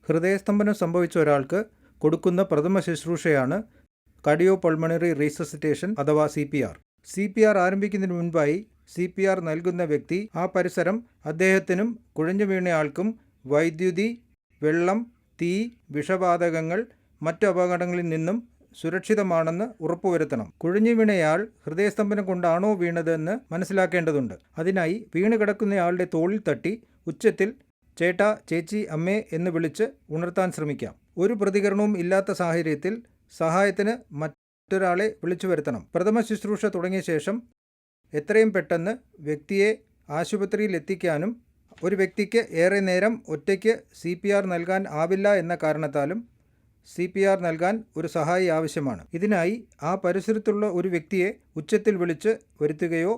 ഹൃദയസ്തംഭനം സംഭവിച്ച ഒരാൾക്ക് കൊടുക്കുന്ന പ്രഥമ ശുശ്രൂഷയാണ് കാർഡിയോപൾമണറി റീസസിറ്റേഷൻ അഥവാ CPR. CPR ആരംഭിക്കുന്നതിന് മുൻപായി CPR നൽകുന്ന വ്യക്തി ആ പരിസരം അദ്ദേഹത്തിനും കുഴഞ്ഞു വീണയാൾക്കും വൈദ്യുതി, വെള്ളം, തീ, വിഷവാതകങ്ങൾ, മറ്റു അപകടങ്ങളിൽ നിന്നും സുരക്ഷിതമാണെന്ന് ഉറപ്പുവരുത്തണം. കുഴഞ്ഞു വീണയാൾ ഹൃദയസ്തംഭനം കൊണ്ടാണോ വീണതെന്ന് മനസ്സിലാക്കേണ്ടതുണ്ട്. അതിനായി വീണ് കിടക്കുന്നയാളുടെ തോളിൽ തട്ടി ഉച്ചത്തിൽ ചേട്ടാ, ചേച്ചി, അമ്മേ എന്ന് വിളിച്ച് ഉണർത്താൻ ശ്രമിക്കാം. ഒരു പ്രതികരണവും ഇല്ലാത്ത സാഹചര്യത്തിൽ സഹായത്തിന് മറ്റൊരാളെ വിളിച്ചു വരുത്തണം. പ്രഥമ ശുശ്രൂഷ തുടങ്ങിയ ശേഷം എത്രയും പെട്ടെന്ന് വ്യക്തിയെ ആശുപത്രിയിൽ എത്തിക്കാനും ഒരു വ്യക്തിക്ക് ഏറെ നേരം ഒറ്റയ്ക്ക് CPR നൽകാൻ ആവില്ല എന്ന കാരണത്താലും CPR നൽകാൻ ഒരു സഹായി ആവശ്യമാണ്. ഇതിനായി ആ പരിസരത്തുള്ള ഒരു വ്യക്തിയെ ഉച്ചത്തിൽ വിളിച്ച് വരുത്തുകയോ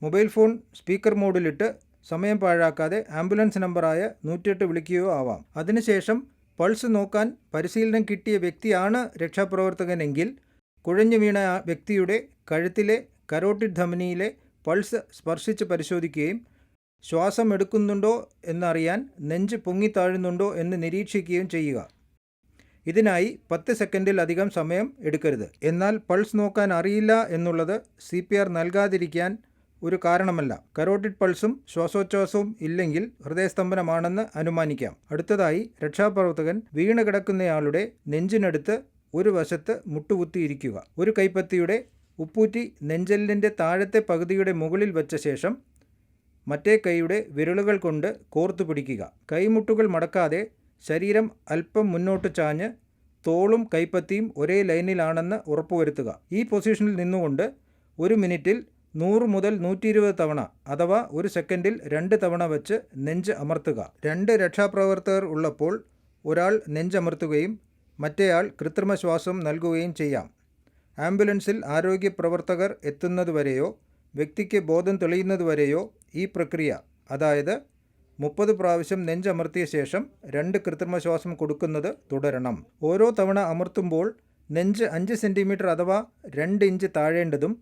മൊബൈൽ ഫോൺ സ്പീക്കർ മോഡിലിട്ട് സമയം പാഴാക്കാതെ ആംബുലൻസ് നമ്പറായ 108 വിളിക്കുകയോ ആവാം. അതിനുശേഷം പൾസ് നോക്കാൻ പരിശീലനം കിട്ടിയ വ്യക്തിയാണ് രക്ഷാപ്രവർത്തകനെങ്കിൽ കുഴഞ്ഞു വീണ വ്യക്തിയുടെ കഴുത്തിലെ കരോട്ടിഡ് ധമനിയിലെ പൾസ് സ്പർശിച്ച് പരിശോധിക്കുകയും ശ്വാസം എടുക്കുന്നുണ്ടോ എന്നറിയാൻ നെഞ്ച് പൊങ്ങിത്താഴുന്നുണ്ടോ എന്ന് നിരീക്ഷിക്കുകയും ചെയ്യുക. ഇതിനായി 10 സെക്കൻഡിലധികം സമയം എടുക്കരുത്. എന്നാൽ പൾസ് നോക്കാൻ അറിയില്ല എന്നുള്ളത് CPR നൽകാതിരിക്കാൻ ഒരു കാരണമല്ല. കരോട്ടിഡ് പൾസും ശ്വാസോച്ഛ്വാസവും ഇല്ലെങ്കിൽ ഹൃദയസ്തംഭനമാണെന്ന് അനുമാനിക്കാം. അടുത്തതായി രക്ഷാപ്രവർത്തകൻ വീണ് കിടക്കുന്നയാളുടെ നെഞ്ചിനടുത്ത് ഒരു വശത്ത് മുട്ടുകുത്തിയിരിക്കുക. ഒരു കൈപ്പത്തിയുടെ ഉപ്പൂറ്റി നെഞ്ചെല്ലിൻ്റെ താഴത്തെ പകുതിയുടെ മുകളിൽ വെച്ച ശേഷം മറ്റേ കൈയുടെ വിരലുകൾ കൊണ്ട് കോർത്തു പിടിക്കുക. കൈമുട്ടുകൾ മടക്കാതെ ശരീരം അല്പം മുന്നോട്ട് ചാഞ്ഞ് തോളും കൈപ്പത്തിയും ഒരേ ലൈനിലാണെന്ന് ഉറപ്പുവരുത്തുക. ഈ പൊസിഷനിൽ നിന്നുകൊണ്ട് 1 മിനിറ്റിൽ 100 മുതൽ 120 തവണ അഥവാ 1 സെക്കൻഡിൽ 2 തവണ വെച്ച് നെഞ്ച് അമർത്തുക. 2 രക്ഷാപ്രവർത്തകർ ഉള്ളപ്പോൾ ഒരാൾ നെഞ്ചമർത്തുകയും മറ്റേയാൾ കൃത്രിമ ശ്വാസം നൽകുകയും ചെയ്യാം. ആംബുലൻസിൽ ആരോഗ്യ പ്രവർത്തകർ എത്തുന്നതുവരെയോ വ്യക്തിക്ക് ബോധം തെളിയുന്നതുവരെയോ ഈ പ്രക്രിയ, അതായത് 30 പ്രാവശ്യം നെഞ്ചമർത്തിയ ശേഷം 2 കൃത്രിമ ശ്വാസം കൊടുക്കുന്നത് തുടരണം. ഓരോ തവണ അമർത്തുമ്പോൾ നെഞ്ച് 5 സെൻറ്റിമീറ്റർ അഥവാ 2 ഇഞ്ച് താഴേണ്ടതും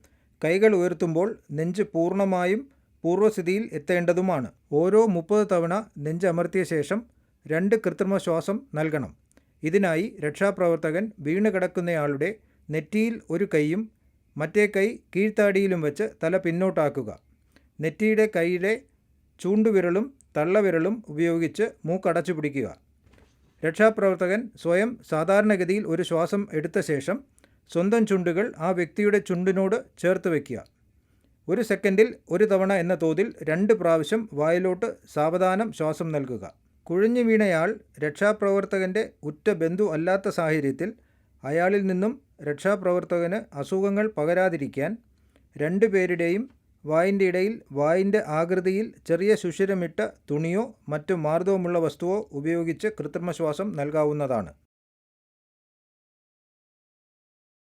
കൈകൾ ഉയർത്തുമ്പോൾ നെഞ്ച് പൂർണ്ണമായും പൂർവ്വസ്ഥിതിയിൽ എത്തേണ്ടതുമാണ്. ഓരോ 30 തവണ നെഞ്ച് അമർത്തിയ ശേഷം 2 കൃത്രിമ ശ്വാസം നൽകണം. ഇതിനായി രക്ഷാപ്രവർത്തകൻ വീണ് കിടക്കുന്നയാളുടെ നെറ്റിയിൽ ഒരു കൈയും മറ്റേ കൈ കീഴ്ത്താടിയിലും വെച്ച് തല പിന്നോട്ടാക്കുക. നെറ്റിയുടെ കൈയിലെ ചൂണ്ടുവിരലും തള്ളവിരലും ഉപയോഗിച്ച് മൂക്കടച്ചു പിടിക്കുക. രക്ഷാപ്രവർത്തകൻ സ്വയം സാധാരണഗതിയിൽ ഒരു ശ്വാസം എടുത്ത ശേഷം സ്വന്തം ചുണ്ടുകൾ ആ വ്യക്തിയുടെ ചുണ്ടിനോട് ചേർത്ത് വയ്ക്കുക. 1 സെക്കൻഡിൽ 1 തവണ എന്ന തോതിൽ 2 പ്രാവശ്യം വായിലോട്ട് സാവധാനം ശ്വാസം നൽകുക. കുഴഞ്ഞു വീണയാൾ രക്ഷാപ്രവർത്തകൻ്റെ ഉറ്റ ബന്ധു അല്ലാത്ത സാഹചര്യത്തിൽ അയാളിൽ നിന്നും രക്ഷാപ്രവർത്തകന് അസുഖങ്ങൾ പകരാതിരിക്കാൻ 2 പേരുടെയും വായിൻ്റെ ഇടയിൽ വായിൻ്റെ ആകൃതിയിൽ ചെറിയ സുഷിരമിട്ട തുണിയോ മറ്റു മാർദ്ദവമുള്ള വസ്തുവോ ഉപയോഗിച്ച് കൃത്രിമ ശ്വാസം നൽകാവുന്നതാണ്.